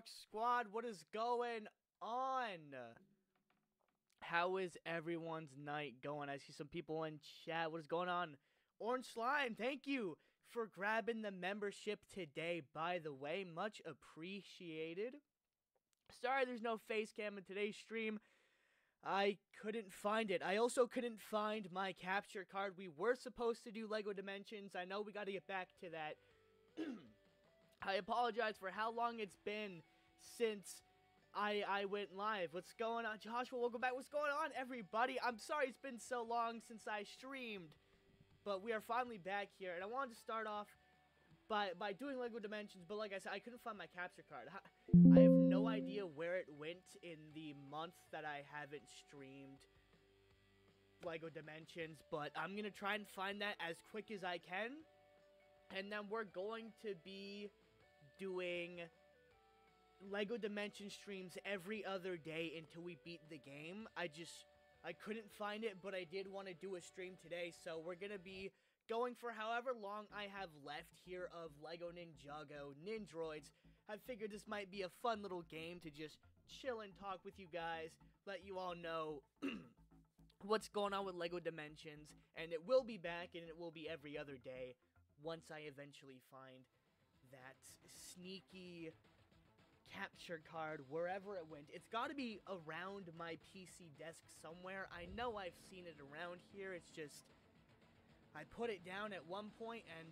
Garmadork squad, what is going on? How is everyone's night going? I see some people in chat. What is going on? Orange Slime, thank you for grabbing the membership today, by the way. Much appreciated. Sorry there's no face cam in today's stream. I couldn't find it. I also couldn't find my capture card. We were supposed to do LEGO Dimensions. I know we got to get back to that. I apologize for how long it's been since I went live. What's going on? Joshua, welcome back. What's going on, everybody? I'm sorry it's been so long since I streamed, but we are finally back here, and I wanted to start off by doing LEGO Dimensions, but like I said, I couldn't find my capture card. I have no idea where it went in the month that I haven't streamed LEGO Dimensions, but I'm going to try and find that as quick as I can, and then we're going to be doing LEGO Dimension streams every other day until we beat the game. I couldn't find it, but I did want to do a stream today, so we're going to be going for however long I have left here of LEGO Ninjago Nindroids. I figured this might be a fun little game to just chill and talk with you guys, let you all know what's going on with LEGO Dimensions, and it will be back, and it will be every other day once I eventually find that sneaky capture card wherever it went. It's got to be around my PC desk somewhere. I know I've seen it around here. It's just I put it down at one point and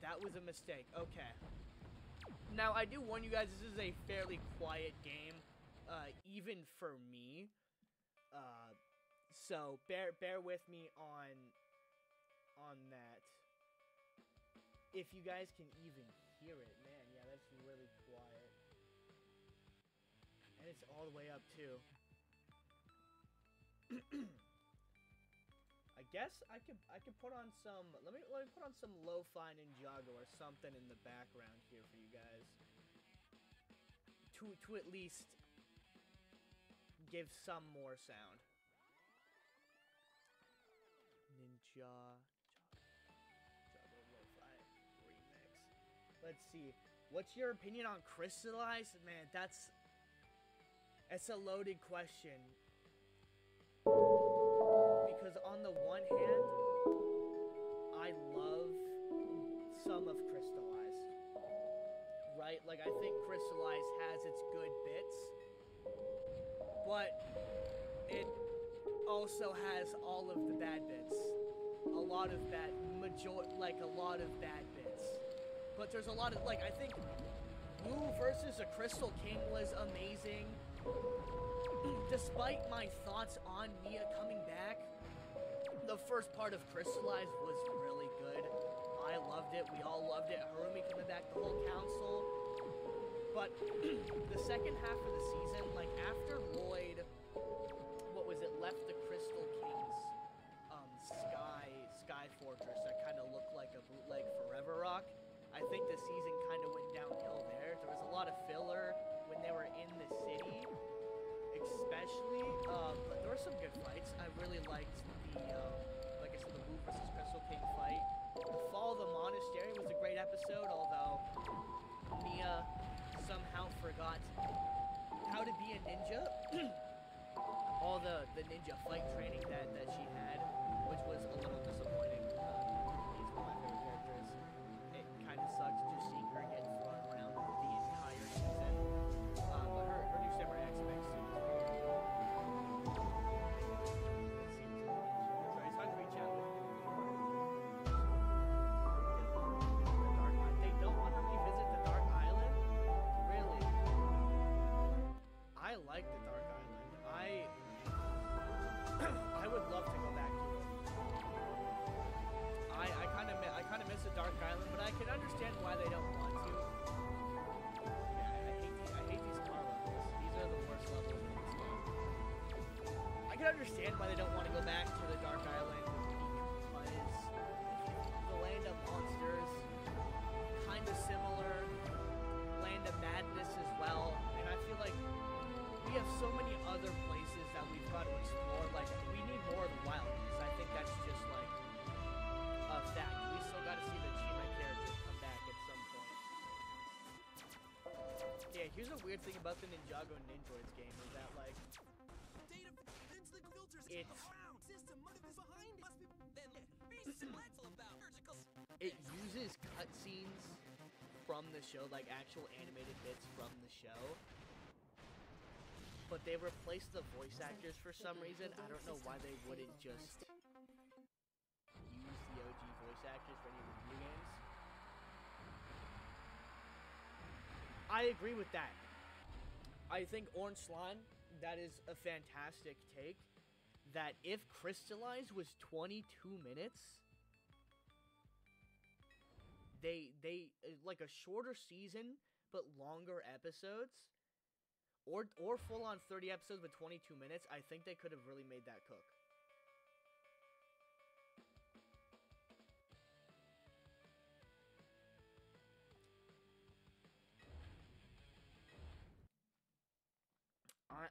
that was a mistake. Okay. Now I do warn you guys, this is a fairly quiet game, even for me. So bear with me on that. If you guys can even hear it, man, yeah, that's really quiet. And it's all the way up too. I guess I could put on some. Let me put on some lo-fi Ninjago or something in the background here for you guys. To at least give some more sound. Ninjago lo-fi remix. Let's see. What's your opinion on Crystallize? Man, that's a loaded question. Because on the one hand, I love some of Crystallize, right? Like, I think Crystallize has its good bits, but it also has all of the bad bits. A lot of bad bits. But there's a lot of, like, I think Blue versus a Crystal King was amazing. Despite my thoughts on Mia coming back, the first part of Crystallize was really good. I loved it. We all loved it. Harumi coming back, the whole council. But the second half of the season, like after Lloyd, left the Crystal King's Sky Fortress that kind of looked like a bootleg Forever Rock. I think the season kind of went downhill there. There was a lot of filler when they were in the city, especially, but there were some good fights. I really liked the, like I said, the Wu versus Crystal King fight. The Fall of the Monastery was a great episode, although Mia somehow forgot how to be a ninja. All the ninja fight training that she had, which was a little disappointing. He's one of my favorite characters. It kind of sucked just seeing her get thrown around the entire season. But her new samurai X makes sense. Let's see. Sorry, it's hard to reach out. They don't want to revisit the Dark Island? Really? I like the Dark Island. I would love to go back to it. I kind of miss the Dark Island, but I can understand why they don't want to. Yeah, I hate these car levels. These are the worst levels in this game. I can understand why they don't want to go back to the Dark Island, because the Land of Monsters, kind of similar, Land of Madness as well, and I feel like we have so many other places that we've got to explore. Like, we need more of the wilderness. I think that's just like a fact. We still got to see the Chima characters come back at some point. Yeah, here's a weird thing about the Ninjago Nindroids game is that like it uses cutscenes from the show, like actual animated bits from the show, but they replaced the voice actors for some reason. I don't know why they wouldn't just use the OG voice actors for any of the video games. I agree with that. I think Orange Slime, that is a fantastic take. That if Crystallized was 22 minutes, they like a shorter season but longer episodes, or full on 30 episodes with 22 minutes, I think they could have really made that cook.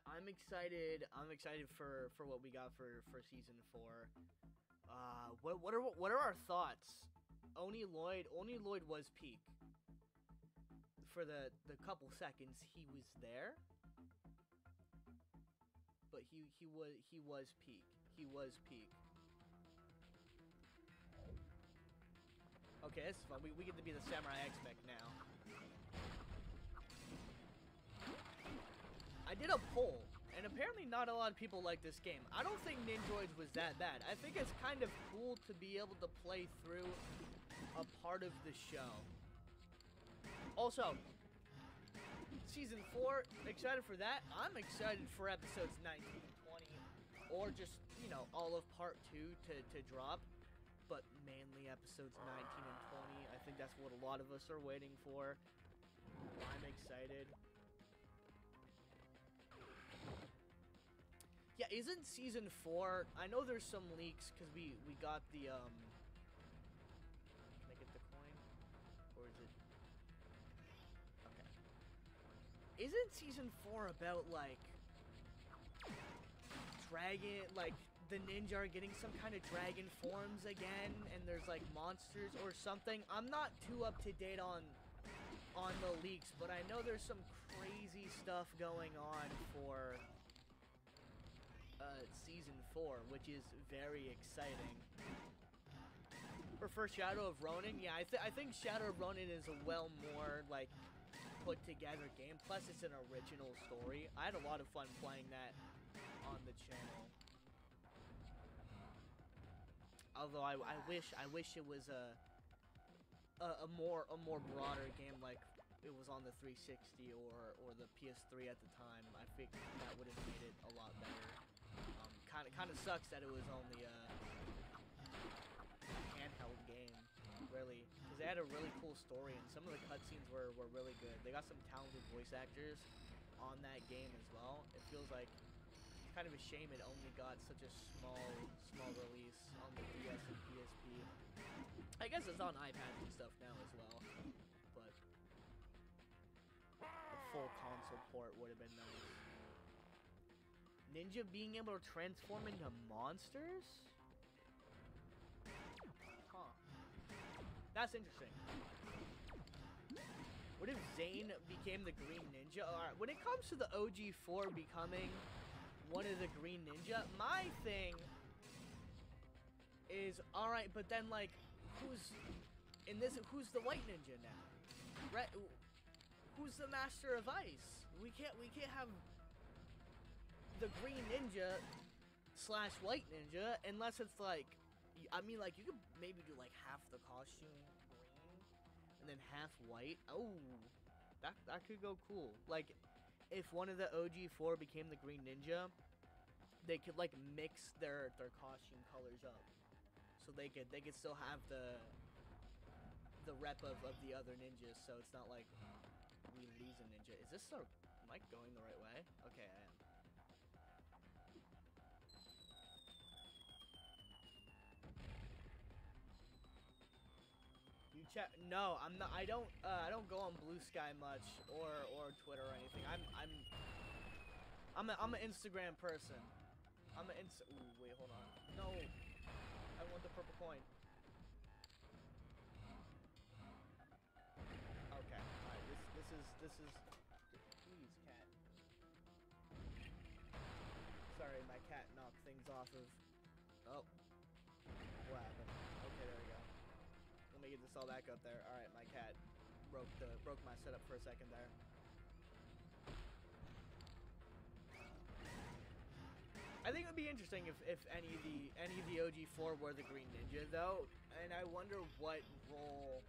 I'm excited. I'm excited for what we got for season 4. What are our thoughts? Oni Lloyd was peak. For the couple seconds he was there, but he was peak. He was peak. Okay, this is fun. We get to be the Samurai X-Mech now. I did a poll, and apparently not a lot of people like this game. I don't think Nindroids was that bad. I think it's kind of cool to be able to play through a part of the show. Also, Season 4, excited for that. I'm excited for episodes 19 and 20, or just, you know, all of Part 2 to drop. But mainly episodes 19 and 20. I think that's what a lot of us are waiting for. I'm excited. Yeah, isn't Season 4... I know there's some leaks, because we got the, Can I get the coin? Or is it... Okay. Isn't Season 4 about, like... Dragon... Like, the ninja are getting some kind of dragon forms again, and there's, like, monsters or something? I'm not too up-to-date on the leaks, but I know there's some crazy stuff going on for... Season 4, which is very exciting. For Shadow of Ronin, yeah, I think Shadow of Ronin is a well more, like, put together game. Plus, it's an original story. I had a lot of fun playing that on the channel. Although I wish it was a more broader game, like it was on the 360 or the PS3 at the time. I think that would have made it a lot better. Kind of sucks that it was only a handheld game, really, because they had a really cool story and some of the cutscenes were really good. They got some talented voice actors on that game as well. It feels like it's kind of a shame it only got such a small release on the DS and PSP. I guess it's on iPads and stuff now as well, but a full console port would have been nice. Ninja being able to transform into monsters? Huh. That's interesting. What if Zane became the Green Ninja? Alright, when it comes to the OG4 becoming one of the Green Ninja, my thing is, alright, but then, like, who's the White Ninja now? Who's the Master of Ice? We can't have the Green Ninja / White Ninja unless it's like, I mean, like, you could maybe do like half the costume green and then half white. Oh, that could go cool. Like, if one of the OG4 became the Green Ninja, they could like mix their costume colors up, so they could still have the rep of the other ninjas. So it's not like we lose a ninja. Is this am I going the right way? Okay, I am. No, I'm not. I don't go on Bluesky much or Twitter or anything. I'm an Instagram person. Ooh, wait, hold on. No, I want the purple coin. Okay, alright. This is. off of. Oh, what happened? Okay, there we go. Let me get this all back up there. All right, my cat broke my setup for a second there. I think it would be interesting if any of the OG4 were the Green Ninja though, and I wonder what role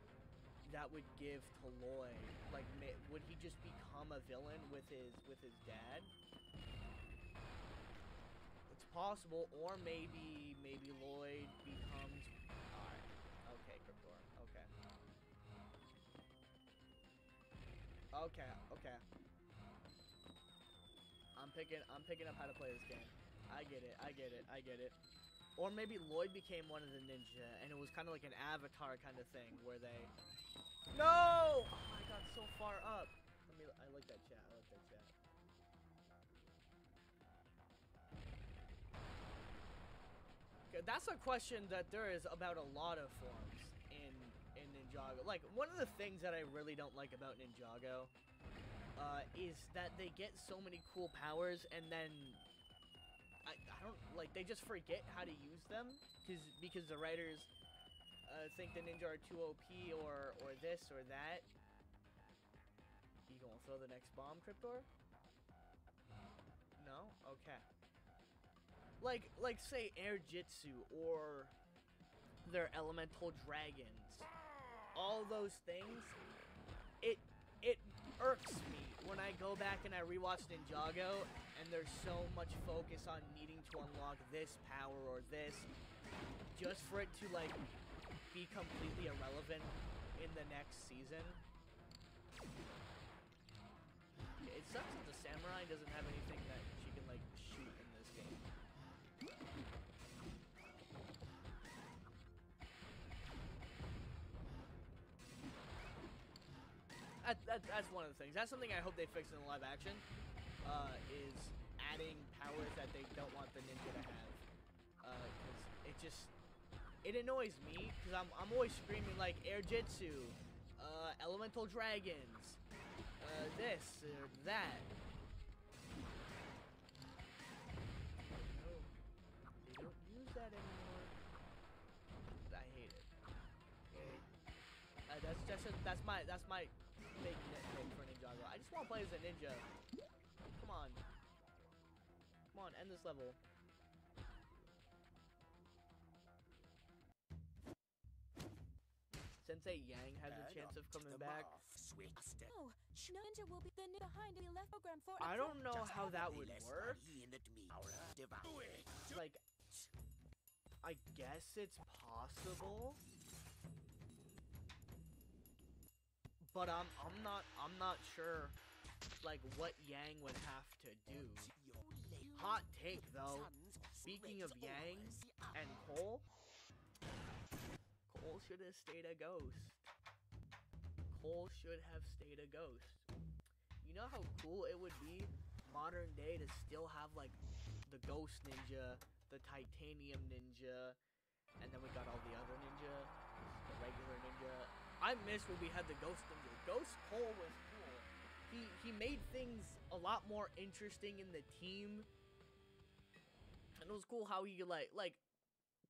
that would give to Lloyd. Like, would he just become a villain with his dad? It's possible, or maybe Lloyd becomes. All right, okay, Cryptor. Okay. I'm picking up how to play this game. I get it. Or maybe Lloyd became one of the ninja, and it was kind of like an Avatar kind of thing, where they... No! Oh, I got so far up. I like that chat. Okay, that's a question that there is about a lot of forms in Ninjago. Like, one of the things that I really don't like about Ninjago is that they get so many cool powers, and then I don't, like, they just forget how to use them because the writers think the ninja are too OP or this or that. You gonna throw the next bomb, Cryptor? No? Okay. Like say air jitsu or their elemental dragons. All those things, it irks me when I go back and I rewatch Ninjago and there's so much focus on needing to unlock this power or this just for it to like be completely irrelevant in the next season. It sucks that the samurai doesn't have anything that she can like shoot in this game. That's one of the things. That's something I hope they fix in the live action, is adding powers that they don't want the ninja to have. Because it annoys me, because I'm always screaming like air jitsu, elemental dragons, this or that. No, they don't use that anymore. I hate it. Okay. That's my big nitpick for Ninjago. I just want to play as a ninja. Come on, end this level. Sensei Yang has a chance of coming back. Oh, Ninja will be the behind the left program for. I don't know how that would work. Like, I guess it's possible, but I'm not sure like what Yang would have to do. Hot take though. Speaking of Yang and Cole should have stayed a ghost. Cole should have stayed a ghost. You know how cool it would be modern day to still have like the ghost ninja, the titanium ninja, and then we got all the other ninja, the regular ninja. I miss when we had the ghost ninja. Ghost Cole was cool. He made things a lot more interesting in the team. And it was cool how he like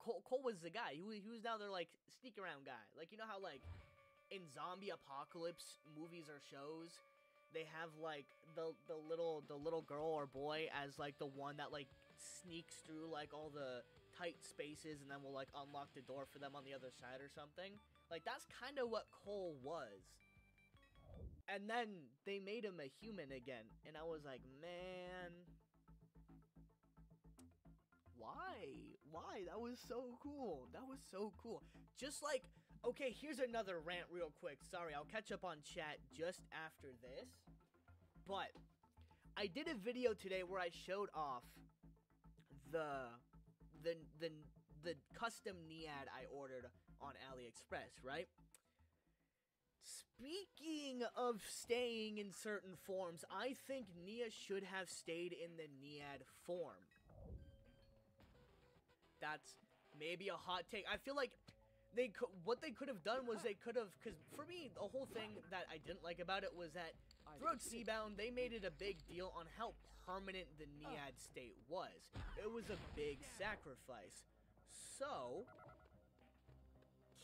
Cole was the guy. He was now their like sneak around guy. Like, you know how like in zombie apocalypse movies or shows, they have like the little girl or boy as like the one that like sneaks through like all the tight spaces and then will like unlock the door for them on the other side or something. Like, that's kind of what Cole was. And then they made him a human again, and I was like, man, why? That was so cool. Just like, okay, here's another rant real quick. Sorry, I'll catch up on chat just after this. But I did a video today where I showed off the custom Niad I ordered on AliExpress, right? Speaking of staying in certain forms, I think Nia should have stayed in the Niad form. That's maybe a hot take. I feel like what they could have done was they could have, because for me, the whole thing that I didn't like about it was that Throughout Seabound, they made it a big deal on how permanent the Naiad state was. It was a big sacrifice. So,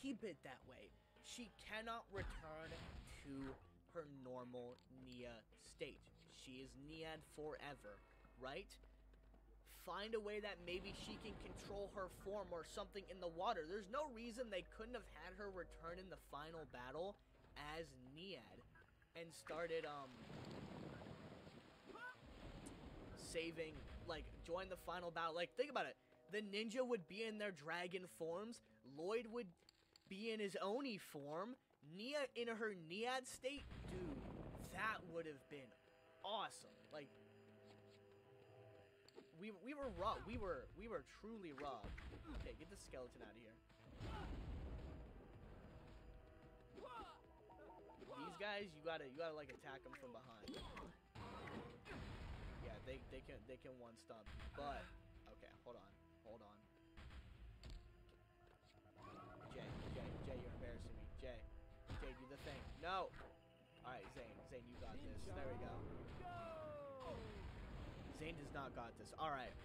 keep it that way. She cannot return to her normal Nia state. She is Naiad forever, right? Find a way that maybe she can control her form or something in the water. There's no reason they couldn't have had her return in the final battle as Naiad and started, saving, like, join the final battle. Like, think about it. The ninja would be in their dragon forms. Lloyd would be in his Oni form. Nia in her Naiad state. Dude, that would have been awesome. Like, we were robbed. We were truly robbed. Okay, get the skeleton out of here. These guys, you gotta like attack them from behind. Yeah, they can one stop. But okay, hold on. Jay, you're embarrassing me. Jay, do the thing. No. All right, Zane, you got this. There we go. Zane does not got this. All right.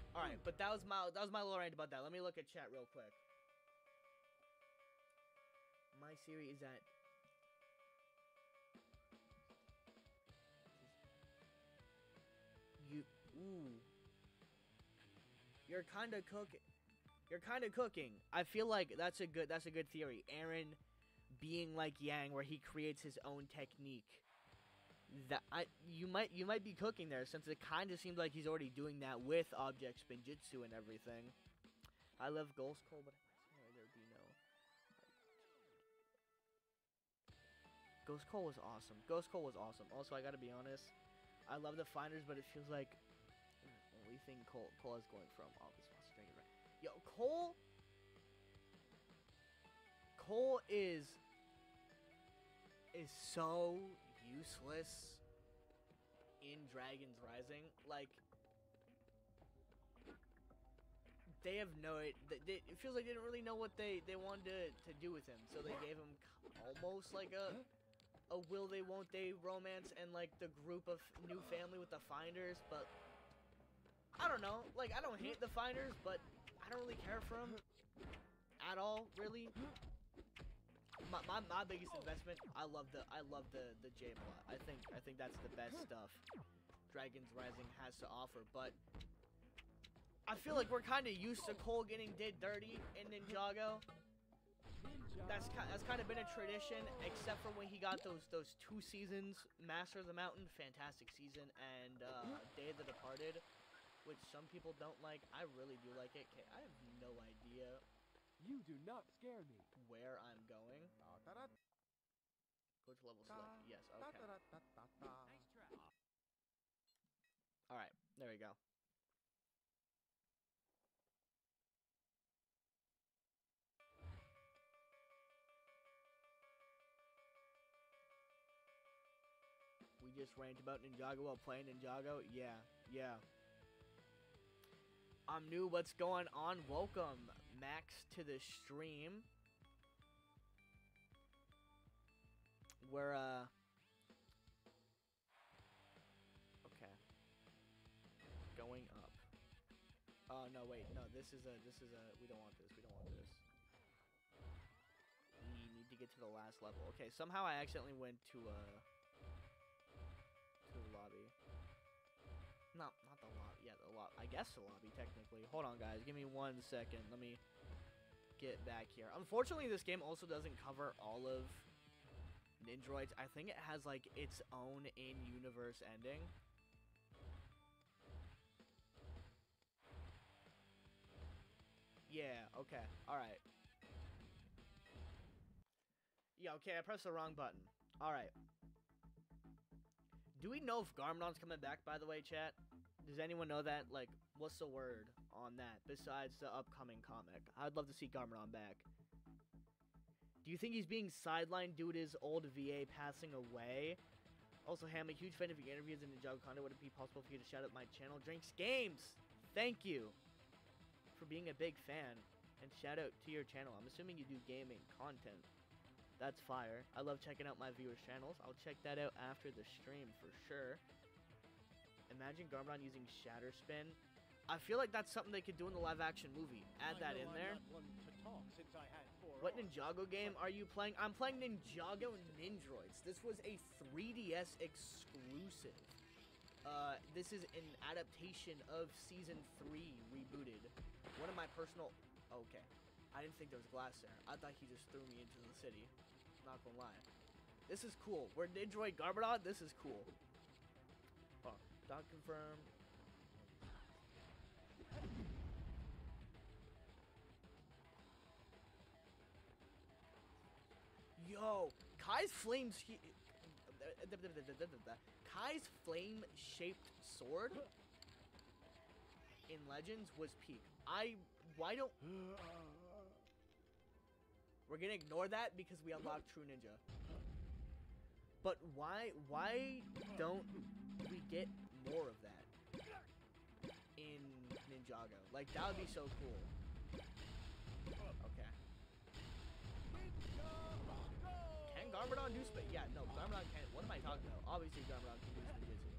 But that was my little rant about that. Let me look at chat real quick. My theory is that you're kind of cooking. I feel like that's a good theory. Aaron being like Yang, where he creates his own technique. You might be cooking there, since it kind of seems like he's already doing that with object spinjitzu and everything. I love Ghost Cole, but there be no. Ghost Cole was awesome. Also, I gotta be honest, I love the finders, but it feels like the only thing Cole is going from all this wants to drink it right. Yo, Cole is so useless in Dragon's Rising. Like, they have it feels like they didn't really know what they wanted to do with him, so they gave him almost like a will they won't they romance and like the group of new family with the finders. But I don't know, like, I don't hate the finders, but I don't really care for them at all, really. My biggest investment, I love the J plot. I think that's the best stuff Dragon's Rising has to offer. But I feel like we're kind of used to Cole getting did dirty in Ninjago. That's kind of been a tradition, except for when he got those 2 seasons, Master of the Mountain, fantastic season, and Day of the Departed, which some people don't like. I really do like it. Okay, I have no idea. You do not scare me. Where I'm going? Go to level select. Yes, okay. Alright, there we go. We just rant about Ninjago while playing Ninjago? Yeah. I'm new, what's going on? Welcome, Max, to the stream. We're, okay. Going up. Oh, no, wait, no, this is a, we don't want this. We need to get to the last level. Okay, somehow I accidentally went to the lobby. Not the lobby, yeah, the lobby, I guess the lobby, technically. Hold on, guys, give me 1 second, let me get back here. Unfortunately, this game also doesn't cover all of Nindroids. I think it has, like, its own in-universe ending. Yeah, okay, alright. Yeah, okay, I pressed the wrong button. Alright. Do we know if Garmadork's coming back, by the way, chat? Does anyone know that? Like, what's the word on that, besides the upcoming comic? I'd love to see Garmadork back. Do you think he's being sidelined due to his old VA passing away? Also, hey, I'm a huge fan of your interviews in Ninjago content. Would it be possible for you to shout out my channel, Drinks Games? Thank you for being a big fan, and shout out to your channel. I'm assuming you do gaming content. That's fire. I love checking out my viewers' channels. I'll check that out after the stream for sure. Imagine Garmadon using Shatter Spin. I feel like that's something they could do in the live-action movie. Add that in there. What Ninjago game are you playing? I'm playing Ninjago Nindroids. This was a 3DS exclusive. This is an adaptation of Season 3 rebooted. One of my personal... Okay. I didn't think there was glass there. I thought he just threw me into the city. Not gonna lie. This is cool. We're Nindroid Garmadork. This is cool. Oh, dot confirm. Yo, Kai's Kai's flame-shaped sword in Legends was peak. Why don't... We're gonna ignore that because we unlocked True Ninja. But why don't we get more of that in Ninjago? Like, that would be so cool. Okay. Can Garmadork do space? Yeah, no, Garmadork can't. What am I talking about? Obviously, Garmadork can do ninjutsu.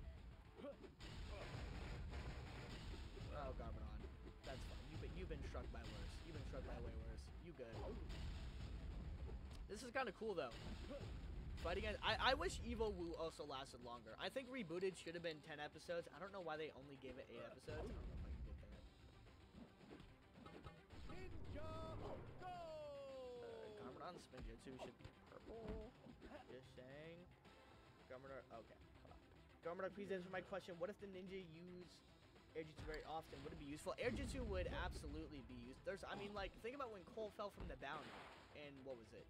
Oh, Garmadork. That's fine. You've been struck by worse. You've been struck by way worse. You good. This is kind of cool, though. Fight again. I wish Evo Wu also lasted longer. I think Rebooted should have been 10 episodes. I don't know why they only gave it 8 episodes. I don't know if I can get that. Garmadork Spinjitzu should be purple. Just saying. Garmadork. Okay. Garmadork, please answer my question. What if the ninja use Airjitsu very often? Would it be useful? Airjitsu would absolutely be used. I mean, like, think about when Cole fell from the bounty in, what was it?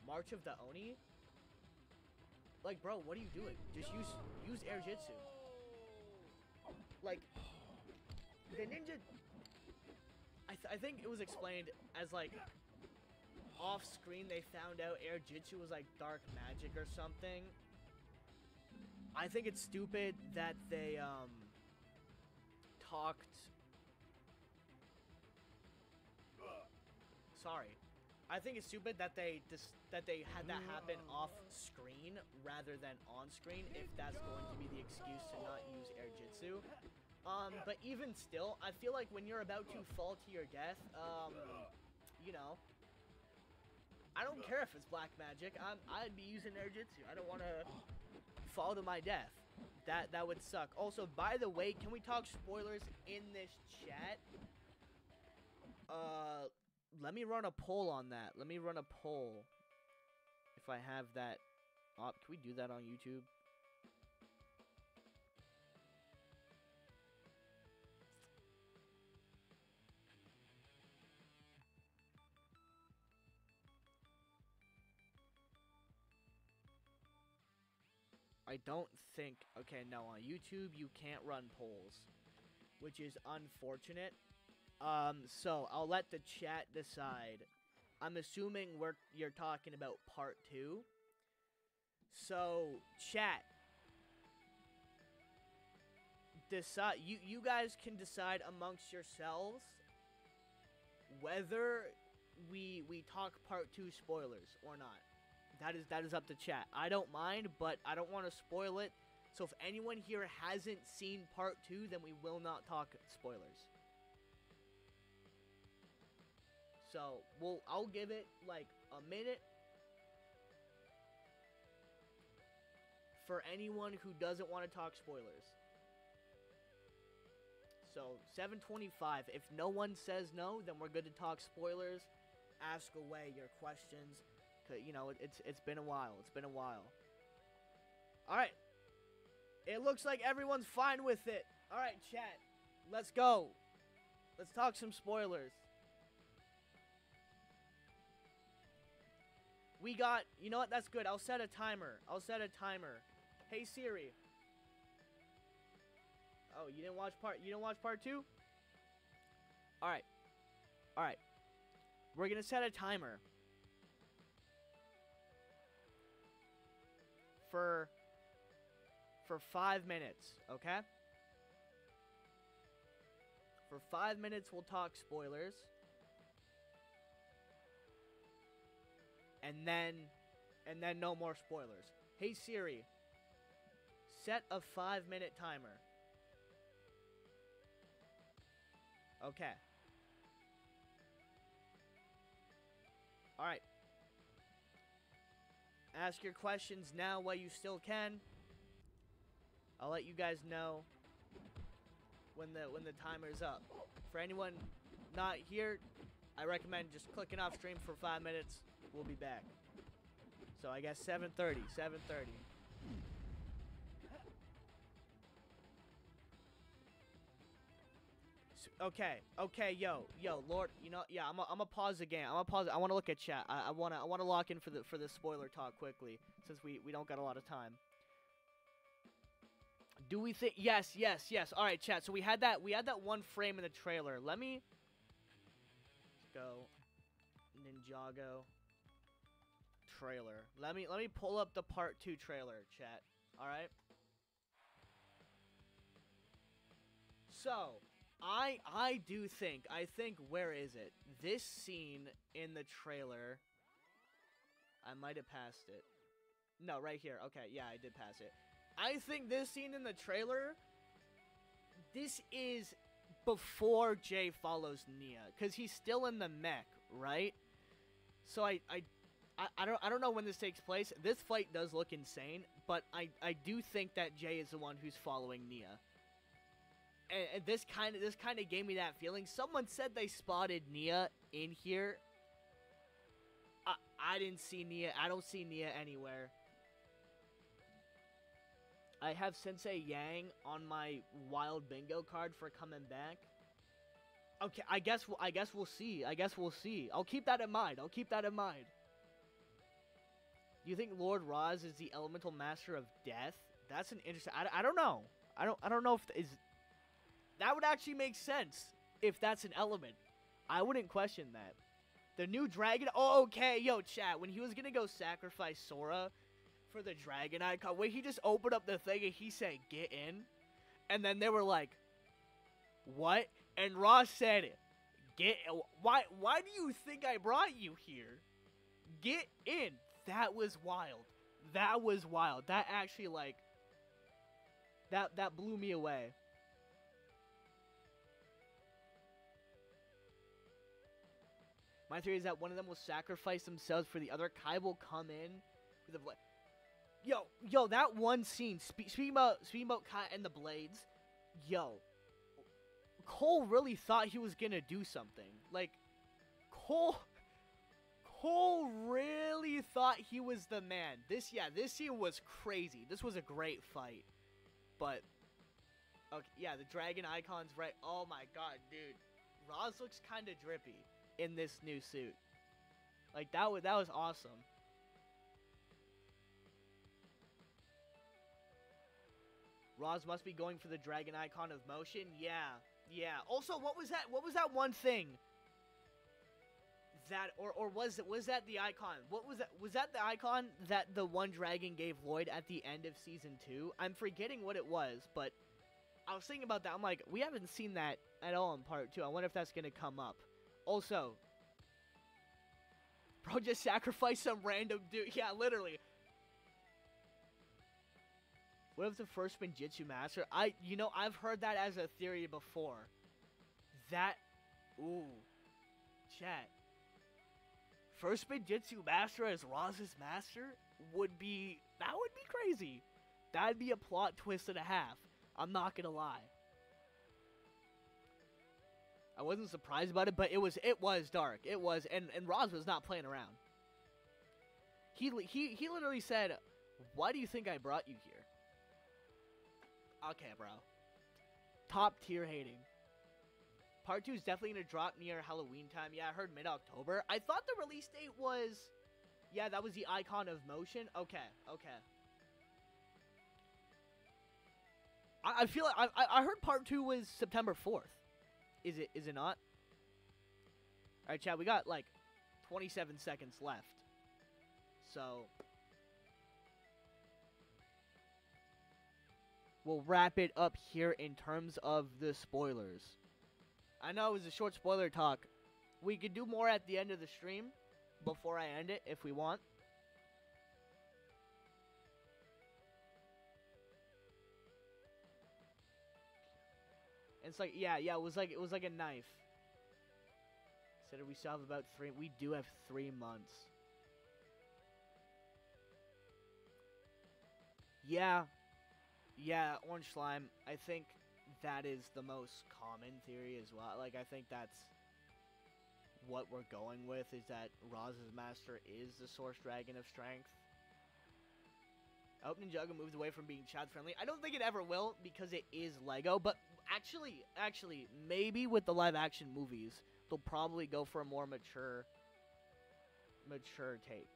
March of the Oni? Like, bro, what are you doing? Just use Airjitsu. Like, the ninja... I think it was explained as, like, off-screen they found out Airjitsu was, like, dark magic or something. I think it's stupid that they, talked... Sorry. I think it's stupid that they had that happen off screen rather than on screen, if that's going to be the excuse to not use Airjitsu. But even still, I feel like when you're about to fall to your death, you know, I don't care if it's black magic. I'd be using Airjitsu. I don't want to fall to my death. That would suck. Also, by the way, can we talk spoilers in this chat? Let me run a poll on that. Let me run a poll. If I have that up. Can we do that on YouTube? I don't think... Okay, no, on YouTube you can't run polls, which is unfortunate. So I'll let the chat decide. I'm assuming you're talking about part 2. So, chat. Decide. You guys can decide amongst yourselves whether we talk part 2 spoilers or not. That is up to chat. I don't mind, but I don't want to spoil it. So if anyone here hasn't seen part 2, then we will not talk spoilers. So, I'll give it like a minute for anyone who doesn't want to talk spoilers. So, 7:25. If no one says no, then we're good to talk spoilers. Ask away your questions. You know, it's been a while. It's been a while. Alright. It looks like everyone's fine with it. Alright, chat. Let's go. Let's talk some spoilers. We got... You know what? That's good. I'll set a timer. Hey, Siri. Oh, you didn't watch part 2? Alright. Alright. We're gonna set a timer. For 5 minutes, okay? For 5 minutes, we'll talk spoilers. And then and then no more spoilers. Hey Siri, set a 5-minute timer. Okay. Alright. Ask your questions now while you still can. I'll let you guys know when the timer's up. For anyone not here, I recommend just clicking off stream for 5 minutes. We'll be back. So I guess 7:30. 7:30. Okay, yo, Lord, you know, yeah, I'm gonna pause the game. I'm gonna pause. I want to look at chat. I wanna lock in for the spoiler talk quickly, since we don't got a lot of time. Do we think? Yes. All right, chat. So we had that one frame in the trailer. Let's go Ninjago trailer. Let me pull up the part 2 trailer, chat. All right. So. I think, where is it? This scene in the trailer, I might have passed it. No, right here. Okay, yeah, I did pass it. I think this scene in the trailer, this is before Jay follows Nia, because he's still in the mech, right? So I don't know when this takes place. This fight does look insane, but I do think that Jay is the one who's following Nia. And this kind of gave me that feeling. Someone said they spotted Nia in here. I didn't see Nia. I don't see Nia anywhere. I have Sensei Yang on my wild bingo card for coming back. Okay, I guess we'll see. I'll keep that in mind. Do you think Lord Roz is the elemental master of death? That's an interesting. I don't know. I don't know if is. That would actually make sense if that's an element. I wouldn't question that. The new dragon. Oh, okay, yo, chat. When he was gonna go sacrifice Sora for the dragon icon, where he just opened up the thing and he said, "Get in," and then they were like, "What?" And Ross said, "Get. Why do you think I brought you here? Get in." That was wild. That actually that blew me away. My theory is that one of them will sacrifice themselves for the other. Kai will come in with a yo, that one scene. Speaking about Kai and the blades. Yo, Cole really thought he was gonna do something. Like, Cole really thought he was the man. This scene was crazy. This was a great fight. But okay, yeah, the dragon icon's right. Oh my god, dude, Roz looks kind of drippy in this new suit. Like, that was awesome. Roz must be going for the dragon icon of motion. Yeah. Also, what was that one thing? That or was that the icon? What was that? Was that the icon that the one dragon gave Lloyd at the end of season 2? I'm forgetting what it was, but I was thinking about that. I'm like, we haven't seen that at all in part 2. I wonder if that's gonna come up. Also, bro just sacrificed some random dude. Yeah, literally. What if the first Ninjitsu master? I've heard that as a theory before. Chat. First Ninjitsu master as Roz's master would be crazy. That'd be a plot twist and a half. I'm not gonna lie. I wasn't surprised about it, but it was dark. It was, and Roz was not playing around. He literally said, "Why do you think I brought you here?" Okay, bro. Top tier hating. Part 2 is definitely gonna drop near Halloween time. Yeah, I heard mid-October. I thought the release date was, yeah, that was the icon of motion. Okay. I feel like I heard part 2 was September 4th. Is it not? Alright, chat, we got like 27 seconds left. So we'll wrap it up here in terms of the spoilers. I know it was a short spoiler talk. We could do more at the end of the stream before I end it if we want. And it's like, yeah, it was like a knife. Said we still have about 3. We do have 3 months. Yeah, orange slime. I think that is the most common theory as well. Like, I think that's what we're going with, is that Roz's master is the source dragon of strength. I hope Ninjago moves away from being child friendly. I don't think it ever will, because it is Lego, but actually, maybe with the live action movies, they'll probably go for a more mature take.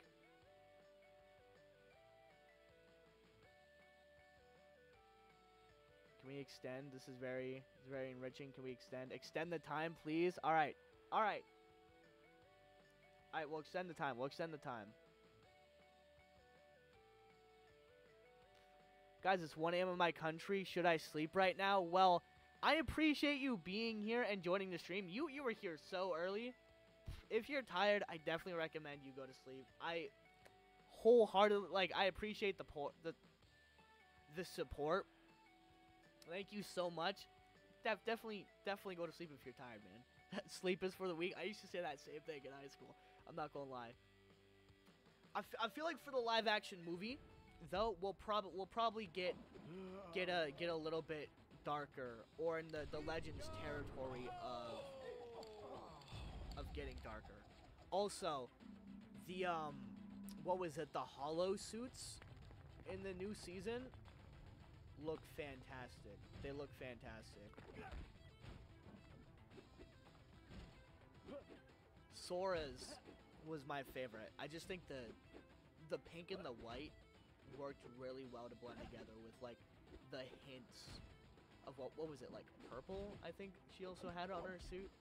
Can we extend? This is very enriching. Can we extend the time, please? All right, we'll extend the time. Guys, it's 1 a.m. in my country. Should I sleep right now? Well, I appreciate you being here and joining the stream. You were here so early. If you're tired, I definitely recommend you go to sleep. I wholeheartedly, like, I appreciate the support. Thank you so much. Definitely go to sleep if you're tired, man. Sleep is for the weak. I used to say that same thing in high school. I'm not gonna lie. I feel like for the live action movie, though, we'll probably get a little bit darker, or in the Legends territory of getting darker. Also, the what was it? The hollow suits in the new season look fantastic. They look fantastic. Sora's was my favorite. I just think the pink and the white worked really well to blend together with, like, the hints of what was it, like, purple, I think she also had on her suit.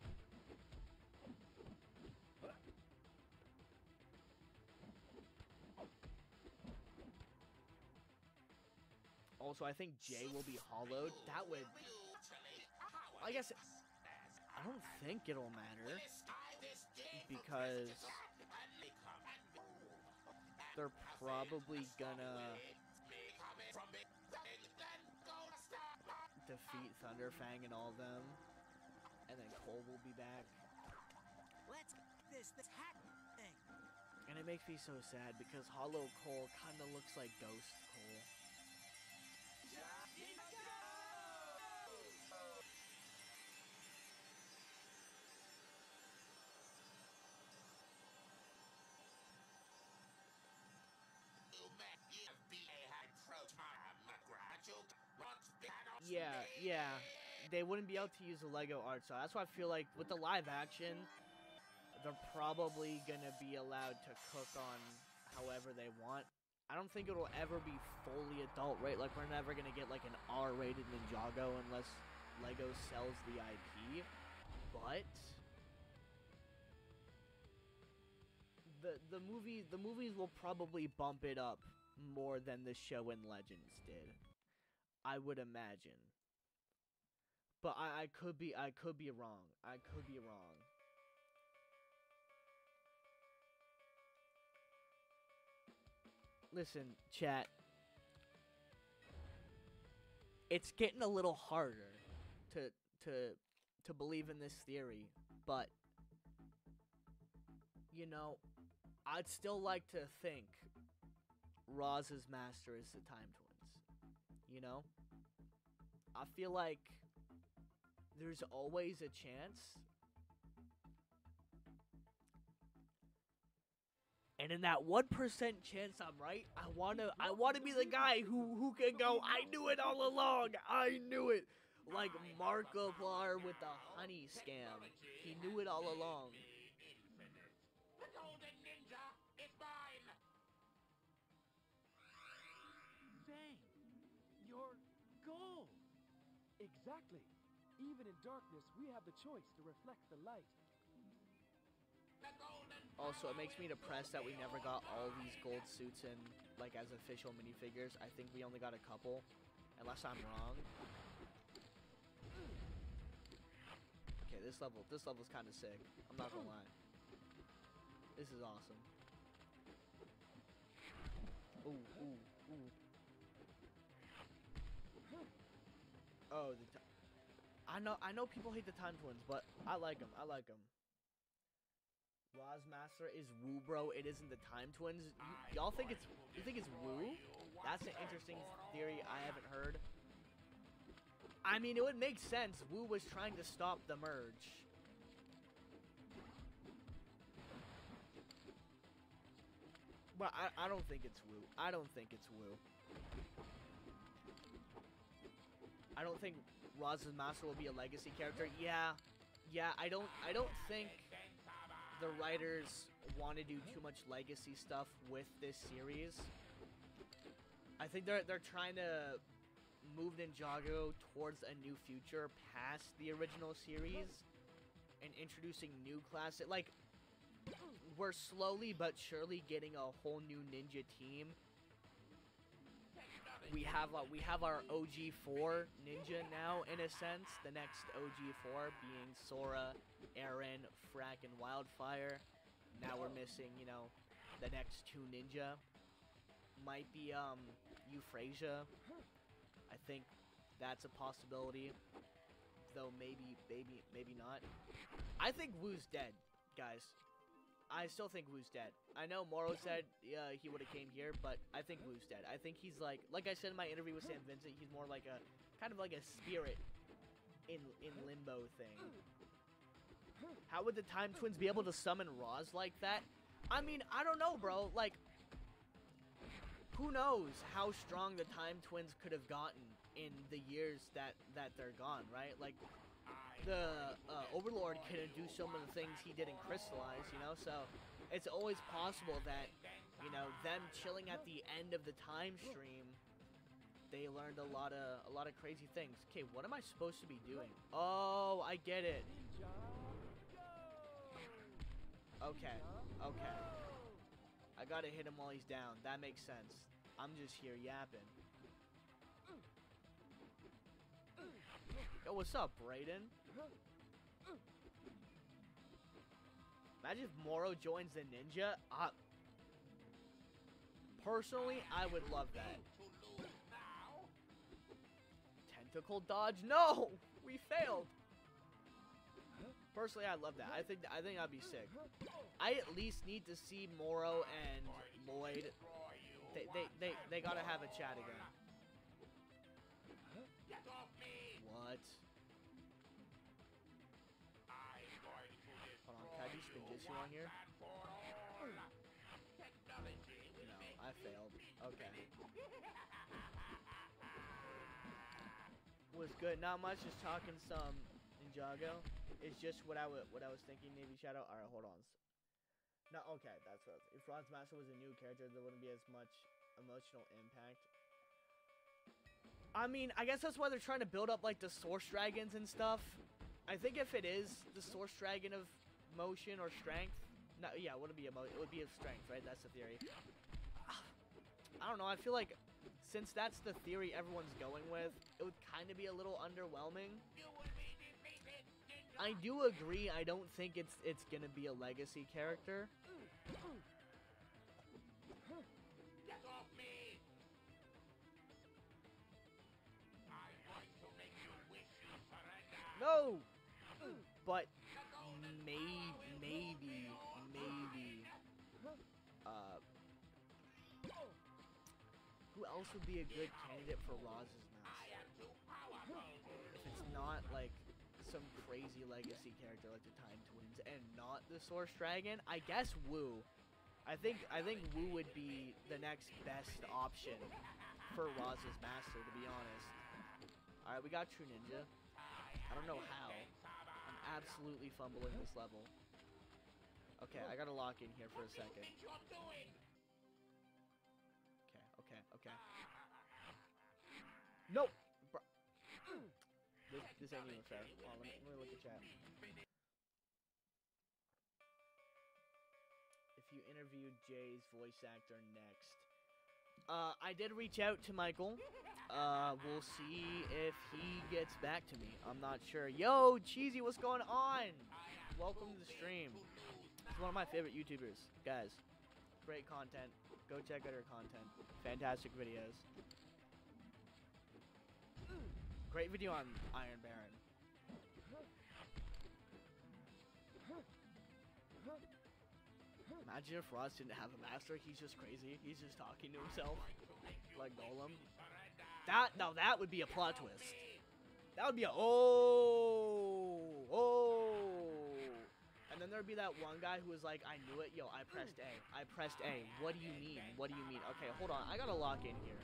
Also, I think Jay will be hollowed. That would, I guess, I don't think it'll matter, because they're probably gonna defeat Thunderfang and all of them, and then Cole will be back. And it makes me so sad, because Hollow Cole kind of looks like Ghost Cole. Yeah, they wouldn't be able to use the Lego art style. That's why I feel like with the live action, they're probably gonna be allowed to cook on however they want. I don't think it'll ever be fully adult, right? Like, we're never gonna get like an R-rated Ninjago unless Lego sells the IP. But the movies will probably bump it up more than the show and Legends did, I would imagine. But I could be wrong. I could be wrong. Listen, chat. It's getting a little harder to believe in this theory, but you know, I'd still like to think Roz's master is the Time Twins. You know? I feel like there's always a chance. And in that 1% chance I'm right, I wanna be the guy who can go, I knew it all along. I knew it. Like Markiplier with the honey scam. He knew it all along. The golden ninja is mine. Dang, your gold. Exactly. Even in darkness, we have the choice to reflect the light. Also, it makes me depressed that we never got all these gold suits in, like, as official minifigures. I think we only got a couple, unless I'm wrong. Okay, this level's kind of sick. I'm not gonna lie. This is awesome. Ooh, ooh, ooh. Oh, I know people hate the Time Twins, but I like them. I like them. Roz Master is Woo, bro. It isn't the Time Twins. Y'all think it's Woo? That's an interesting theory I haven't heard. I mean, it would make sense. Woo was trying to stop the merge. But I don't think it's Woo. I don't think it's Woo. I don't think Roz's Master will be a legacy character. Yeah, I don't think the writers want to do too much legacy stuff with this series. I think they're trying to move Ninjago towards a new future past the original series and introducing new classic. Like, we're slowly but surely getting a whole new ninja team. We have our OG4 ninja now, in a sense. The next OG4 being Sora, Aaron, Frack, and Wildfire. Now we're missing, you know, the next two ninja. Might be Euphrasia. I think that's a possibility, though maybe not. I think Woo's dead, guys. I still think Woo's dead. I know Moro said he would have came here, but I think Woo's dead. I think he's like I said in my interview with Sam Vincent, he's more like a kind of like a spirit in limbo thing. How would the Time Twins be able to summon Roz like that? I mean, I don't know, bro. Like, who knows how strong the Time Twins could have gotten in the years that they're gone, right? Like, the Overlord couldn't do some of the things he did in Crystallize, you know? So, it's always possible that, you know, them chilling at the end of the time stream, they learned a lot of crazy things. Okay, what am I supposed to be doing? Oh, I get it. Okay. I gotta hit him while he's down. That makes sense. I'm just here yapping. Yo, what's up, Brayden? Imagine if Moro joins the ninja. Personally, I would love that. Tentacle dodge? No! We failed! Personally, I'd love that. I think that'd be sick. I at least need to see Moro and Lloyd. They gotta have a chat again. What? Hold on, can I do Spinjitzu on here? No, I failed. Okay. Was good. Not much. Just talking some Ninjago. It's just what I was thinking. Navy Shadow. All right, hold on. No, okay, that's what. If Rod's Master was a new character, there wouldn't be as much emotional impact. I mean, I guess that's why they're trying to build up like the Source Dragons and stuff. I think if it is the Source Dragon of motion or strength, no, yeah, it wouldn't be it would be of strength, right? That's the theory. I don't know. I feel like since that's the theory everyone's going with, it would kind of be a little underwhelming. I do agree. I don't think it's gonna be a legacy character. Get off me! I'm going to make you wish you surrender. No, but maybe. Who else would be a good candidate for Roz's Master? If it's not like some crazy legacy character like the Time Twins and not the Source Dragon, I guess Wu. I think Wu would be the next best option for Roz's Master, to be honest. Alright, we got True Ninja. I don't know how. I'm absolutely fumbling this level. Okay, I gotta lock in here for a second. Okay. Nope! This ain't even fair. Hold on, let me look at chat. If you interviewed Jay's voice actor next. I did reach out to Michael. We'll see if he gets back to me. I'm not sure. Yo, Cheesy, what's going on? Welcome to the stream. He's one of my favorite YouTubers. Guys, great content. Go check out her content. Fantastic videos. Great video on Iron Baron. Imagine if Ross didn't have a master. He's just crazy. He's just talking to himself like Golem. That would be a plot twist. That would be a and then there'd be that one guy who was like, I knew it. Yo, I pressed A. I pressed A. What do you mean? What do you mean? Okay, hold on. I gotta lock in here.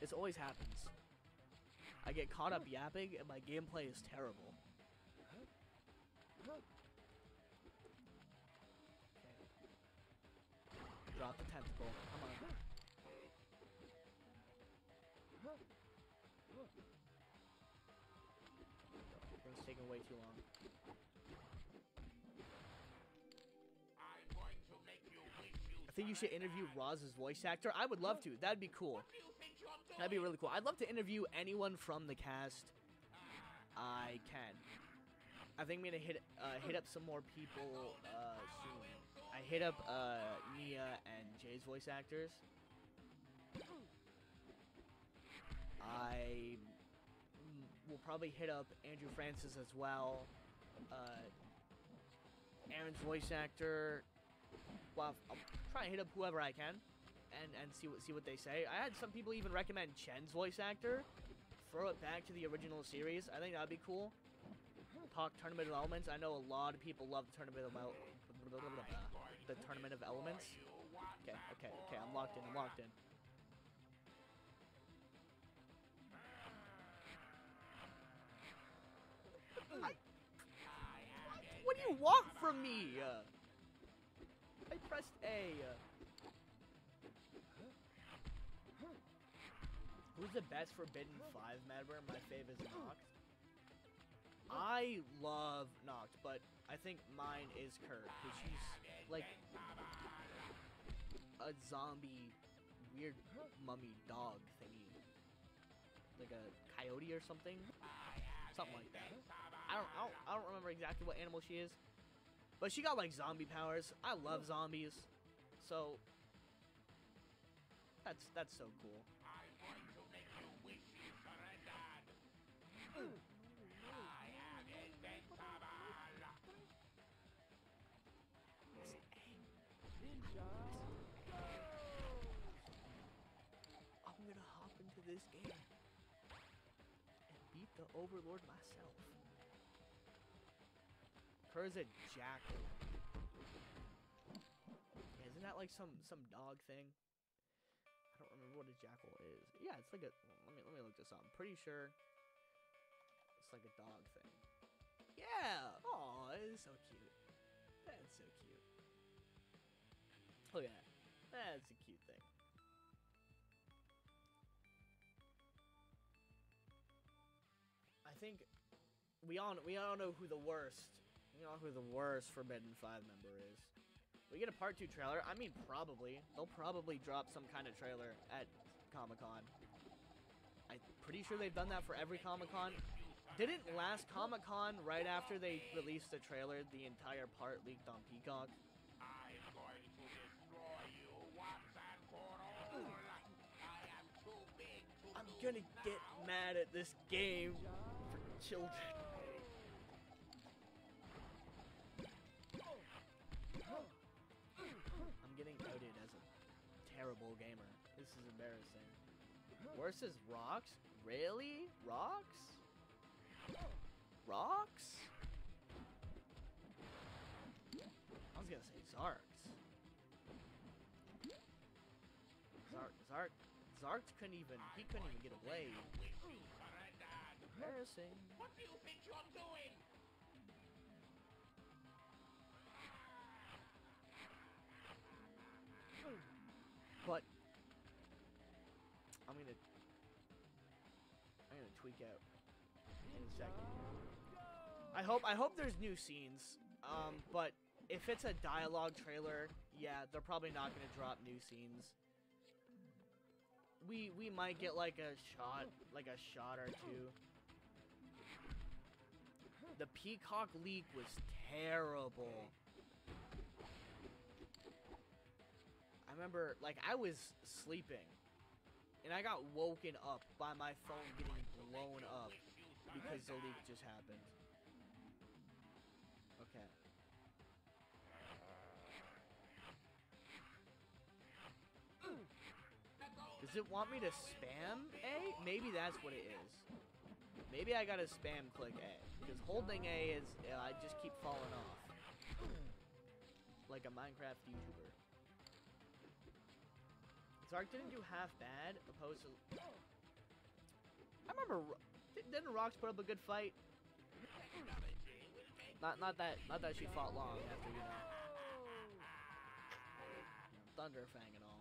This always happens. I get caught up yapping and my gameplay is terrible. Okay. Drop the tentacle. Come on. It's taking way too long. I think you should interview Roz's voice actor. I would love to. That'd be cool. That'd be really cool. I'd love to interview anyone from the cast I can. I think I'm gonna hit up some more people soon. I hit up Nia and Jay's voice actors. I will probably hit up Andrew Francis as well. Aaron's voice actor. Well, I'll try and hit up whoever I can, and see what they say. I had some people even recommend Chen's voice actor. Throw it back to the original series. I think that'd be cool. Talk Tournament of Elements. I know a lot of people love the Tournament of Elements. Okay. I'm locked in. What do you want from me? I pressed A. Who's the best Forbidden 5 member? My fave is Noct. I love Noct, but I think mine is Kurt, because she's like a zombie, weird mummy dog thingy. Like a coyote or something? Something like that. I don't remember exactly what animal she is. But she got like zombie powers. I love zombies. So that's so cool. I'm gonna hop into this game and beat the Overlord myself. Her's a jackal. Isn't that like some dog thing? I don't remember what a jackal is. Yeah, it's like a. Let me look this up. I'm pretty sure it's like a dog thing. Yeah. Oh, it's so cute. That's so cute. Look at that. That's a cute thing. I think we all know who the worst. You know who the worst Forbidden 5 member is. We get a part 2 trailer. I mean, probably. They'll probably drop some kind of trailer at Comic-Con. I'm pretty sure they've done that for every Comic-Con. Didn't last Comic-Con, right after they released the trailer, the entire part leaked on Peacock? I'm going to destroy you once and for all. I am too big to I'm gonna get mad at this game for children. I'm getting outed as a terrible gamer. This is embarrassing. Worse is Rocks? Really? Rocks? Rocks? I was gonna say Zarks. Zark couldn't even, he couldn't even get away. Embarrassing. What do you think you're doing? But I'm gonna tweak out in a second. I hope there's new scenes. But if it's a dialogue trailer, yeah, they're probably not gonna drop new scenes. We might get like a shot or two. The Peacock leak was terrible. I remember, like, I was sleeping, and I got woken up by my phone getting blown up because the leak just happened. Okay. it want me to spam A? Maybe that's what it is. Maybe I gotta spam click A. Because holding A is, I just keep falling off. Like a Minecraft YouTuber. Zark didn't do half bad, opposed to... I remember, didn't Rox put up a good fight? Not that she fought long after, you know, Thunderfang and all.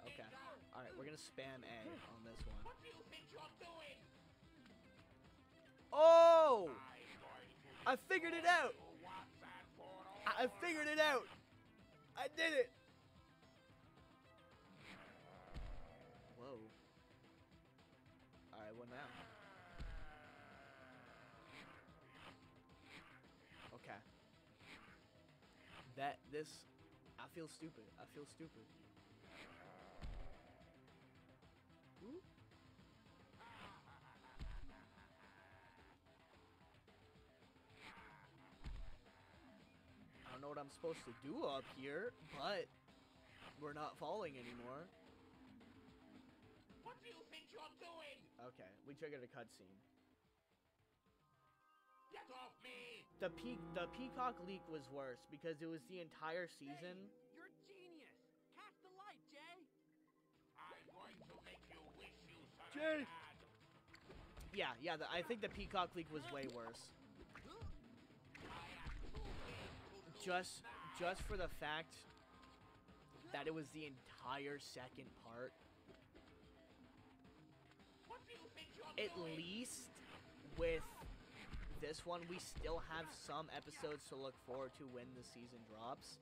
Okay. Alright, we're gonna spam A on this one. Oh! I figured it out! I figured it out! I did it! Whoa. Alright, what now? Okay. I feel stupid. I feel stupid. Ooh. I don't know what I'm supposed to do up here, but we're not falling anymore. What do you think you're doing? Okay, we triggered a cutscene. Get off me! The Peacock leak was worse because it was the entire season. You're a genius. Catch the light, Jay. I'm going to make you wish you son Jay. of a dad. Yeah, I think the Peacock leak was way worse. Just for the fact that it was the entire second part. What do you think you're At doing? least with this one, we still have some episodes to look forward to when the season drops.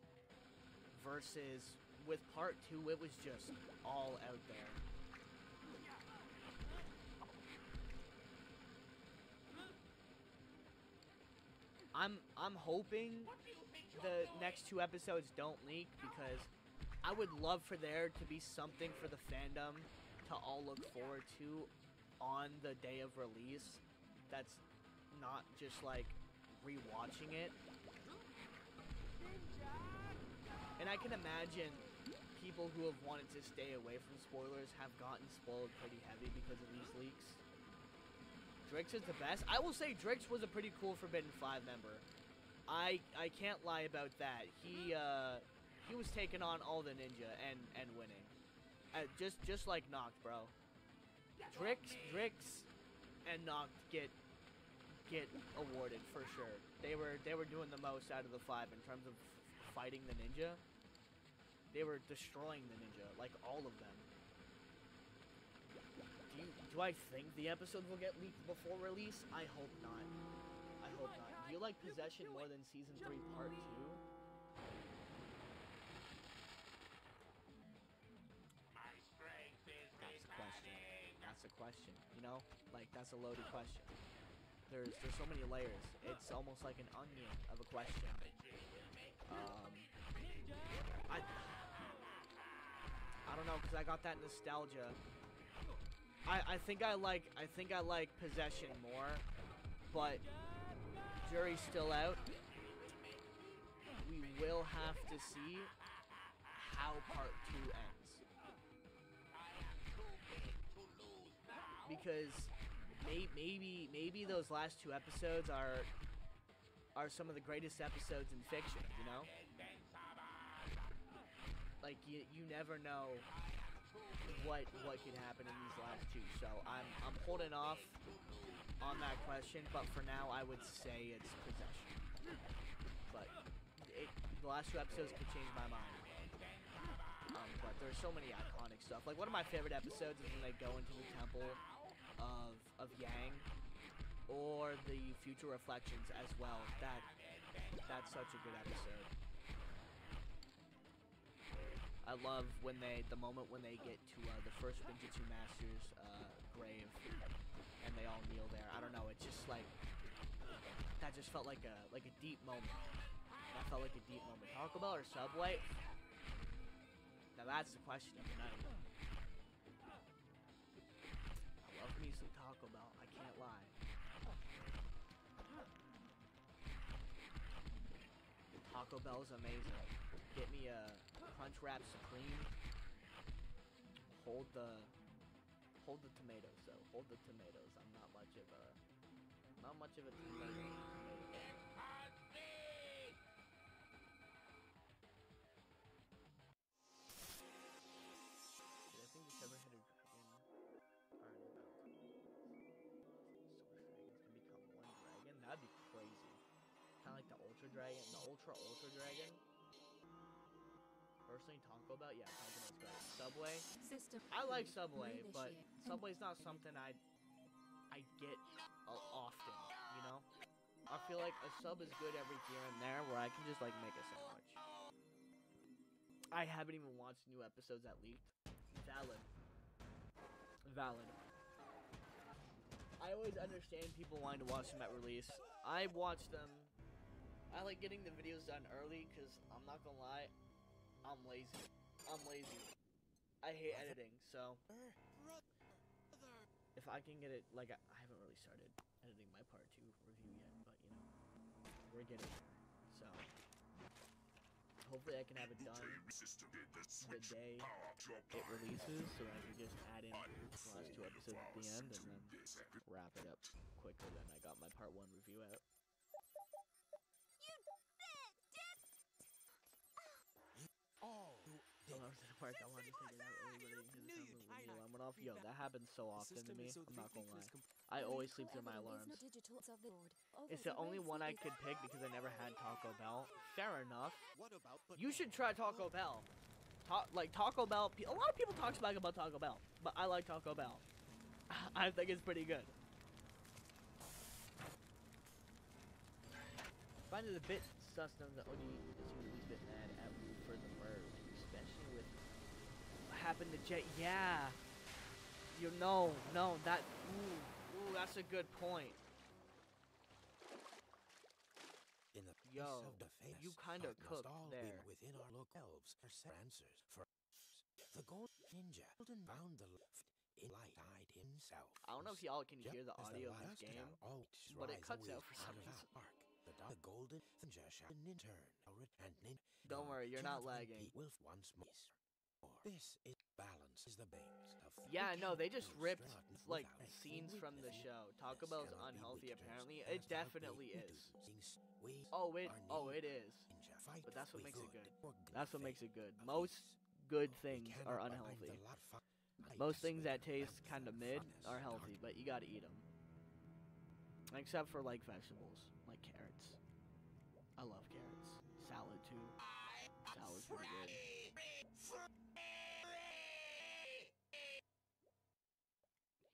Versus with part 2, it was just all out there. I'm hoping the next 2 episodes don't leak, because I would love for there to be something for the fandom to all look forward to on the day of release. That's not just like rewatching it. And I can imagine people who have wanted to stay away from spoilers have gotten spoiled pretty heavy because of these leaks. Drix is the best. I will say Drix was a pretty cool Forbidden 5 member. I can't lie about that. He was taking on all the ninja and winning. Just like Noct, bro. Drix and Noct get awarded for sure. They were doing the most out of the 5 in terms of fighting the ninja. They were destroying the ninja, like all of them. Do I think the episode will get leaked before release? I hope not. I hope not. Do you like Possession more than Season 3 Part 2? My strength is That's the question. returning. That's the question. You know? Like, that's a loaded question. There's so many layers. It's almost like an onion of a question. I don't know, because I got that nostalgia. I think I like Possession more, but jury's still out. We will have to see how part 2 ends. Because maybe those last 2 episodes are some of the greatest episodes in fiction, you know? Like, you never know what could happen in these last 2, so I'm holding off on that question, but for now I would say it's Possession. But the last 2 episodes could change my mind. But there's so many iconic stuff. Like, one of my favorite episodes is when they go into the temple of Yang, or the Future Reflections as well. That's such a good episode. I love the moment when they get to the first Ninjutsu Master's grave, and they all kneel there. I don't know, it's just like, that just felt like a deep moment. That felt like a deep moment. Taco Bell or Subway? Now that's the question of the night. I love me some Taco Bell, I can't lie. Taco Bell's amazing. Get me a Crunchwrap Supreme. Hold the tomatoes though. Hold the tomatoes. I'm not much of a tomato. Did I think this ever hit a dragon? Alright, about Source dragons can become one dragon? That'd be crazy. Kinda like the Ultra Dragon. The Ultra Dragon. Personally, Taco Bell, yeah, Taco Bell's great. Subway, System. I like Subway, This but year. Subway's not something I get often, you know? I feel like a sub is good every here and there where I can just like make a sandwich. I haven't even watched new episodes that leaked. Valid. I always understand people wanting to watch them at release. I watch them. I like getting the videos done early because I'm not gonna lie, I'm lazy. I hate editing, so if I can get it, like, I haven't really started editing my part 2 review yet, but you know, we're getting there. So hopefully I can have it done the day it releases, so I can just add in the last 2 episodes at the end and then wrap it up quicker than I got my part 1 review out. Part I wanted to take it out early, but the alarm went off. Yo, that happens so often to me. I'm not gonna lie. I always sleep through my alarms. It's the only one I could pick because I never had Taco Bell. Fair enough. You should try Taco Bell. Taco Bell. A lot of people talk smack about Taco Bell, but I like Taco Bell. I think it's pretty good. Find it a bit sus that OG seems a bit mad at Blue for the merge, especially with what happened to Jet. Yeah, you know, no, that. Ooh, that's a good point. In the Yo, face of defense, you kind of cooked all there. been within our locales for answers. For the gold ninja found the lift in light eyed himself. I don't know if y'all can Just hear the as audio of last this game, always but it rise cuts away out for some of reason. that arc. The golden ninja shall in turn and Don't worry, you're not lagging. Wolf once more. This is balance is the base of Yeah, no, they just ripped strut like without scenes from the weakness. show. Taco This Bell's cannot be unhealthy weakners, apparently. as It thou definitely may is. do. We Oh, are it is. ninja fight But that's what with makes it good. for That's what faith makes it good. of Most peace. good We things cannot are bind unhealthy. the lot fi- Most lights things with that taste length kind of and mid fondness are dark. healthy, but you gotta eat them. Except for like vegetables, like carrots. I love carrots. Salad too. Salad's pretty good.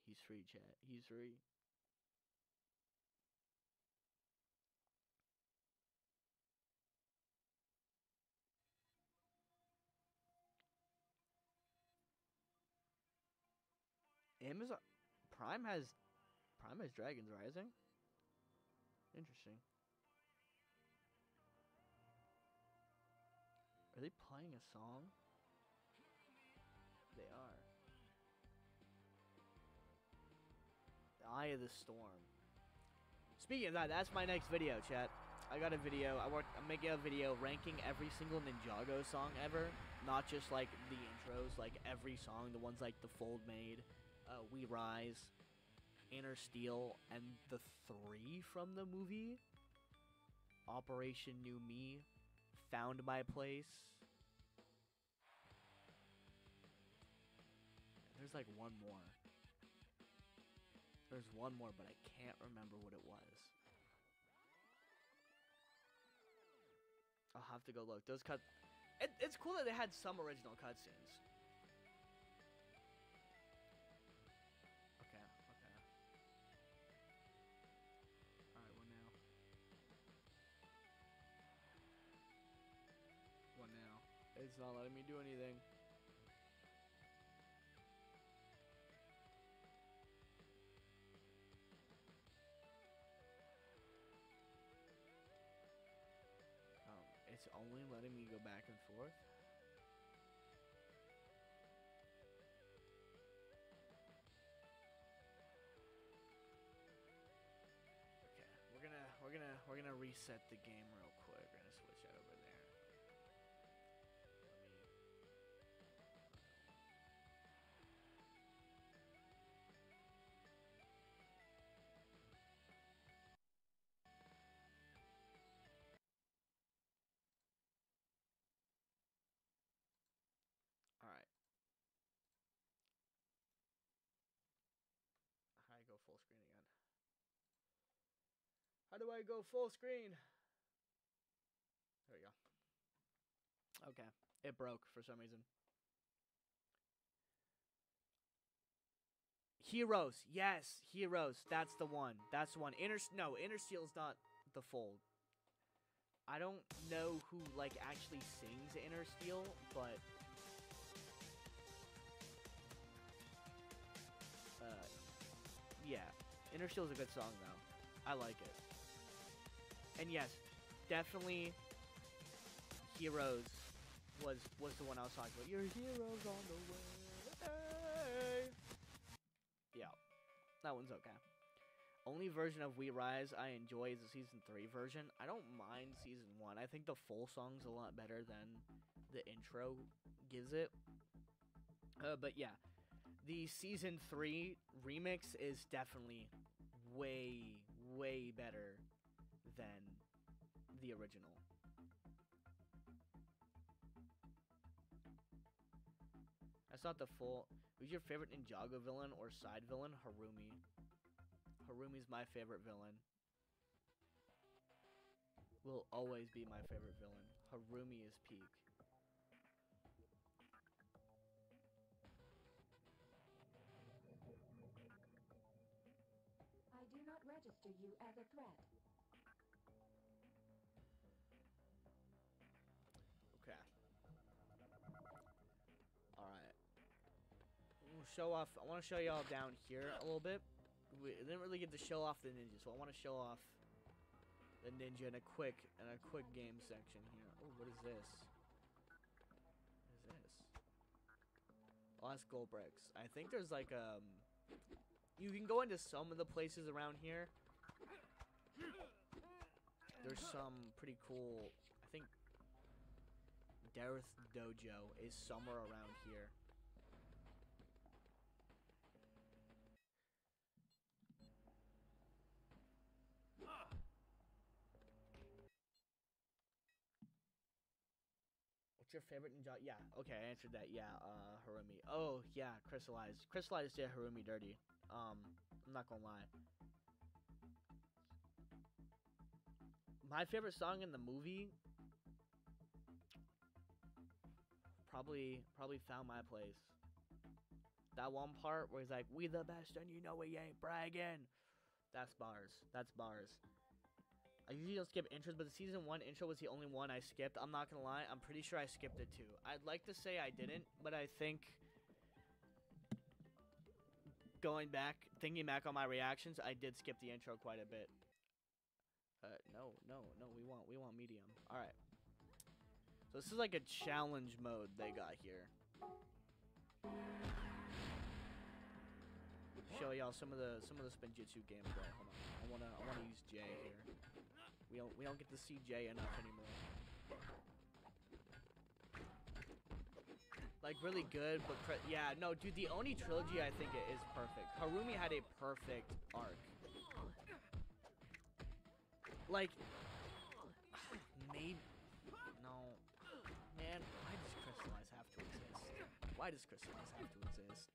He's free, chat. He's free. Amazon Prime has Dragons Rising. Interesting. Are they playing a song? They are. The Eye of the Storm. Speaking of that, that's my next video, chat. I got a video. I'm making a video ranking every single Ninjago song ever, not just like the intros, like every song, the ones like The Fold Made, We Rise, Inner Steel, and the 3 from the movie, Operation New Me, Found My Place. There's like one more. There's one more, but I can't remember what it was. I'll have to go look. Those it's cool that they had some original cutscenes. Okay. Alright, what now? It's not letting me do anything. It's only letting me go back and forth. Okay, we're gonna reset the game real quick. We're gonna switch out over full screen again. How do I go full screen? There we go. Okay. It broke for some reason. Heroes. Yes, Heroes. That's the one. That's the one. Inner Steel's not the fold. I don't know who like actually sings Inner Steel, but yeah, Inner Steel's a good song though. I like it. And yes, definitely Heroes was the one I was talking about. Your heroes on the way. Yeah, that one's okay. Only version of We Rise I enjoy is the Season 3 version. I don't mind Season 1. I think the full song's a lot better than the intro gives it. But yeah, the Season 3 remix is definitely way, way better than the original. That's not the full... Who's your favorite Ninjago villain or side villain? Harumi. Harumi's my favorite villain. Will always be my favorite villain. Harumi is peak. I do not register you as a threat. Okay. Alright. Show off. I want to show y'all down here a little bit. We didn't really get to show off the ninja, so I want to show off the ninja in a quick game section here. Oh, what is this? What is this? Oh, that's gold bricks. I think there's like you can go into some of the places around here. There's some pretty cool. I think Darth Dojo is somewhere around here. Your favorite ninja? Yeah, okay, I answered that. Yeah, Harumi. Oh, yeah, Crystallized. Crystallized did Harumi dirty. I'm not gonna lie. My favorite song in the movie probably Found My Place. That one part where he's like, "We the best and you know we ain't bragging." That's bars. That's bars. I usually don't skip intros, but the Season 1 intro was the only one I skipped. I'm not gonna lie, I'm pretty sure I skipped it too. I'd like to say I didn't, but I think thinking back on my reactions, I did skip the intro quite a bit. No, we want medium. Alright. So this is like a challenge mode they got here. Show y'all some of the Spinjitzu gameplay. Hold on. I wanna use J here. We don't get to see Jay enough anymore. Like really good, but yeah, no, dude, the Oni trilogy I think it is perfect. Harumi had a perfect arc. Like, maybe no, man. Why does Crystallize have to exist? Why does Crystallize have to exist?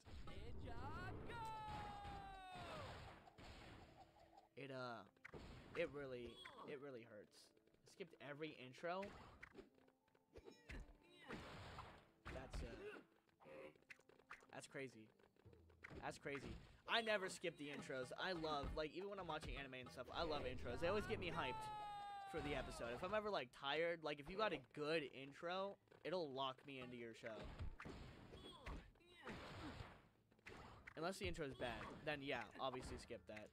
It really hurts. I skipped every intro. That's crazy. That's crazy. I never skip the intros. I love, like, even when I'm watching anime and stuff, I love intros. They always get me hyped for the episode. If I'm ever, like, tired, like, if you got a good intro, it'll lock me into your show. Unless the intro is bad, then yeah, obviously skip that.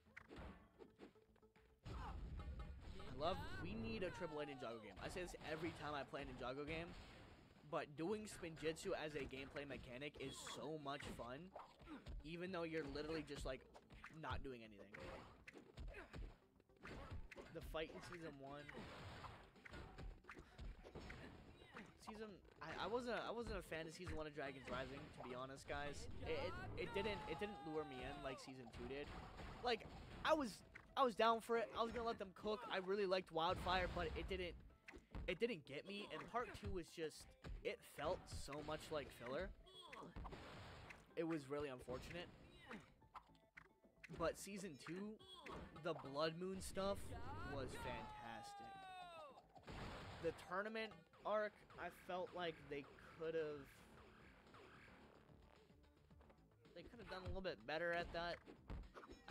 We need a AAA Ninjago game. I say this every time I play a Ninjago game, but doing Spinjitzu as a gameplay mechanic is so much fun, even though you're literally just, like, not doing anything. The fight in Season 1... I wasn't a fan of Season 1 of Dragon's Rising, to be honest, guys. It didn't lure me in like Season 2 did. Like, I was down for it. I was gonna let them cook. I really liked Wildfire, but it didn't get me. And Part 2 was just, it felt so much like filler. It was really unfortunate. But season 2, the Blood Moon stuff was fantastic. The tournament arc, I felt like they could have done a little bit better at that.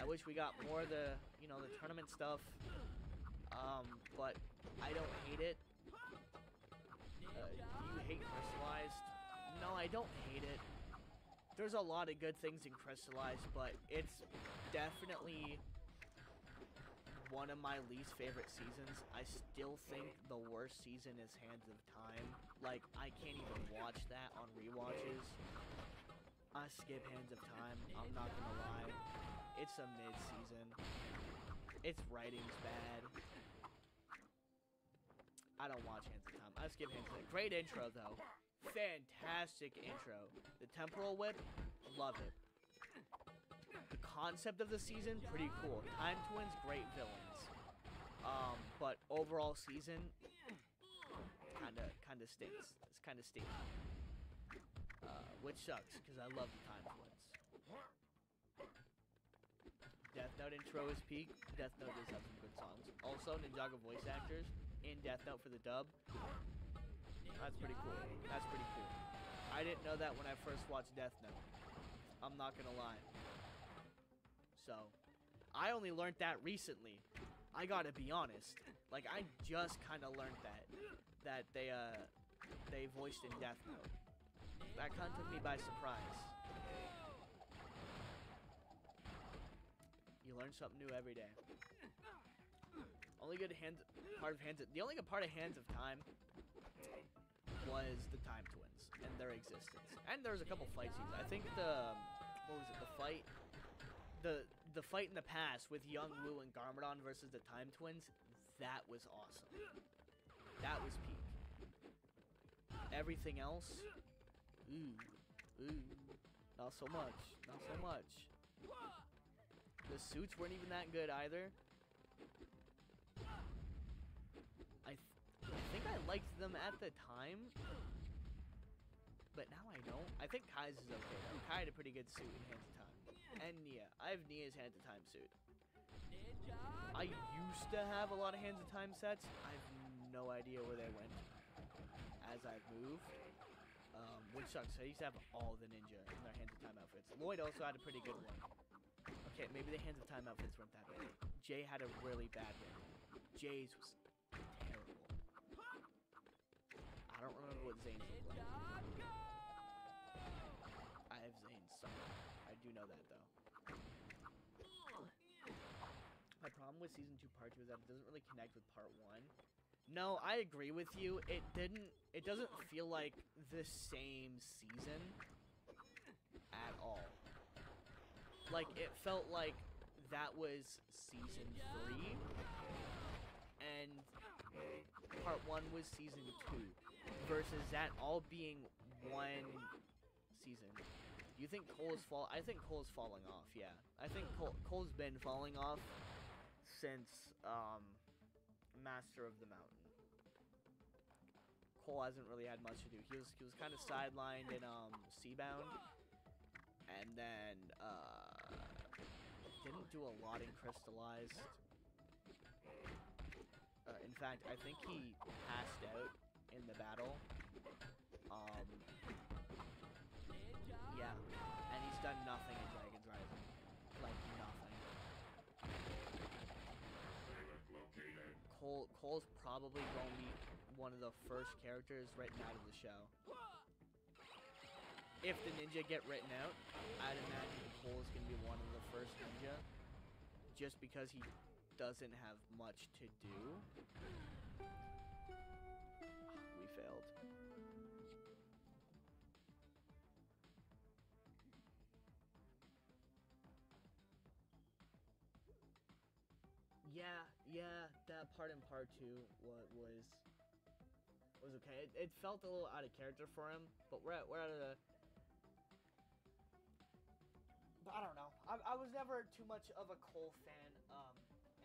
I wish we got more of the, you know, the tournament stuff. But I don't hate it. Do you hate Crystallized? No, I don't hate it. There's a lot of good things in Crystallized, but it's definitely one of my least favorite seasons. I still think the worst season is Hands of Time. Like, I can't even watch that on rewatches. I skip Hands of Time, I'm not gonna lie. It's a mid-season. Its writing's bad. I don't watch Hands of Time. I skip Hands of Time. Great intro, though. Fantastic intro. The Temporal Whip, love it. The concept of the season, pretty cool. Time Twins, great villains. But overall season, kinda stinks. It's kinda stinky. Which sucks, because I love the Time Twins. Death Note intro is peak. Death Note does have some good songs. Also, Ninjago voice actors in Death Note for the dub. That's pretty cool. That's pretty cool. I didn't know that when I first watched Death Note. I'm not gonna lie. So, I only learned that recently. I gotta be honest. Like, I just kind of learned that they voiced in Death Note. That kind of took me by surprise. You learn something new every day. Only good the only good part of Hands of Time was the Time Twins and their existence. And there was a couple fight scenes. I think what was it, the fight in the past with Young Woo and Garmadork versus the Time Twins, that was awesome. That was peak. Everything else, not so much. Not so much. The suits weren't even that good either. I think I liked them at the time, but now I don't. I think Kai's is okay though. Kai had a pretty good suit in Hands of Time. And Nia. I have Nia's Hands of Time suit. I used to have a lot of Hands of Time sets. I have no idea where they went as I've moved. Which sucks. I used to have all the ninja in their Hands of Time outfits. Lloyd also had a pretty good one. Okay, maybe the Hands of Time outfits weren't that bad. Jay had a really bad one. Jay's was terrible. I don't remember what Zane's looked like. I have Zane's somewhere. I do know that though. My problem with Season 2 Part 2 is that it doesn't really connect with Part 1. No, I agree with you. It doesn't feel like the same season at all. Like, it felt like that was Season 3, and Part 1 was Season 2, versus that all being one season. Do you think Cole's I think Cole's falling off, yeah. I think Cole's been falling off since, Master of the Mountain. Cole hasn't really had much to do. He was kind of sidelined in, Seabound, and then, didn't do a lot in Crystallized. In fact, I think he passed out in the battle. Yeah, and he's done nothing in Dragon's Rising. Like, nothing. Cole's probably going to be one of the first characters written out of the show. If the ninja get written out, I'd imagine Cole's going to be one of the first ninja. Just because he doesn't have much to do. We failed. Yeah, that part in Part 2 was okay. It felt a little out of character for him, but we're out of the... I don't know. I was never too much of a Cole fan,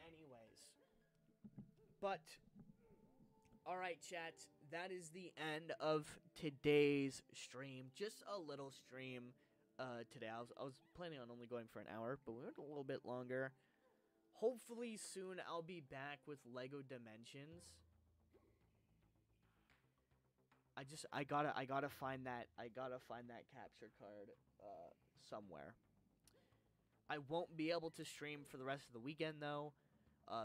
anyways. But, alright, chat. That is the end of today's stream. Just a little stream. today. I was planning on only going for an hour, but we went a little bit longer. Hopefully soon I'll be back with Lego Dimensions. I gotta find that capture card somewhere. I won't be able to stream for the rest of the weekend though,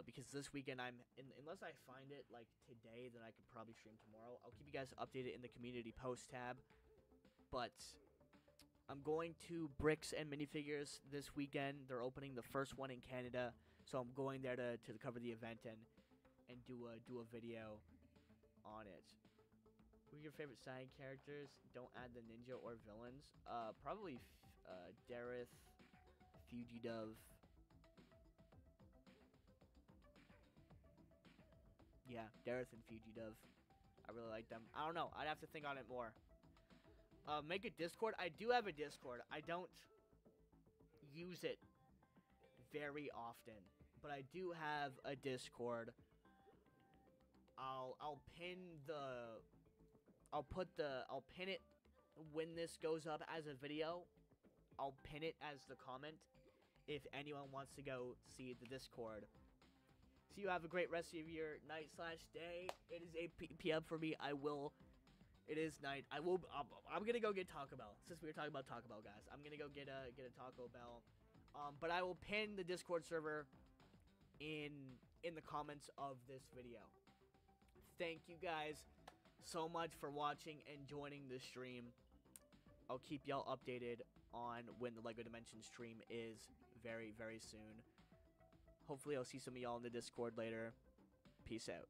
because this weekend unless I find it like today, then I could probably stream tomorrow. I'll keep you guys updated in the community post tab. But I'm going to Bricks and Minifigures this weekend. They're opening the first one in Canada, so I'm going there to cover the event and do a video on it. Who are your favorite side characters? Don't add the ninja or villains. Probably Dareth, Fugidove. Yeah, Dareth and Fugidove. I really like them. I don't know. I'd have to think on it more. Make a Discord. I do have a Discord. I don't use it very often, but I do have a Discord. I'll pin it when this goes up as a video. I'll pin it as the comment if anyone wants to go see the Discord. So you have a great rest of your night/day. It is 8 p.m. for me. It is night. I'm gonna go get Taco Bell. Since we were talking about Taco Bell, guys, I'm gonna go get a Taco Bell. But I will pin the Discord server in the comments of this video. Thank you guys so much for watching and joining the stream. I'll keep y'all updated on when the LEGO Dimensions stream is very, very soon. Hopefully I'll see some of y'all in the Discord later. Peace out.